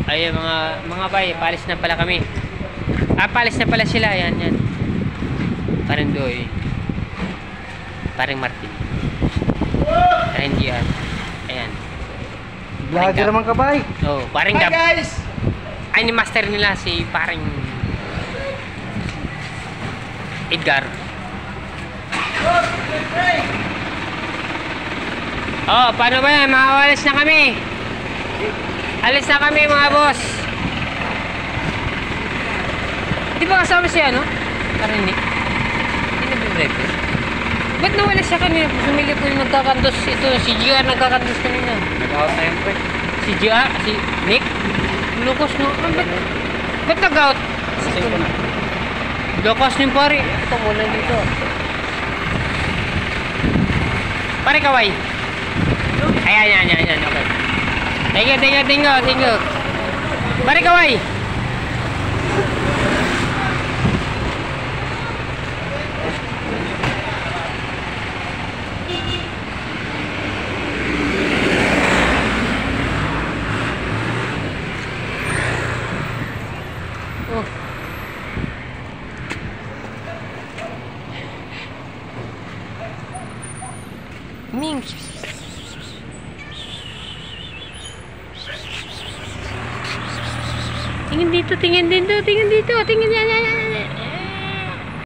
Ay, mga bay, paalis na pala kami. Paalis na pala sila. Yan. Parang Doy. Parang Martin. Parang Gian. Ayan. Vlogger naman ka, bay. Oh, parang Hi, guys! Ay, ni master nila si parang Edgar. Oh, paano ba yan? Makakawalis na kami. Alis na kami, mga boss. Di ba kasama siya, no? Parang Nick. Hindi nag-breakfast. Ba't nawala siya kanina? Sumili ko yung nagkakantos. Ito, si GR nagkakantos kanina. Nag-out na yun, pre. Si GR? Si Nick? Lukos, no? Ba't nag-out? Sasing ko na. Lukos yung pare. Ito muna dito. Pare kaway. Ayan. Okay. Thank you. Pare kaway. Oh. Ming. Tingin dito. Tingin yan.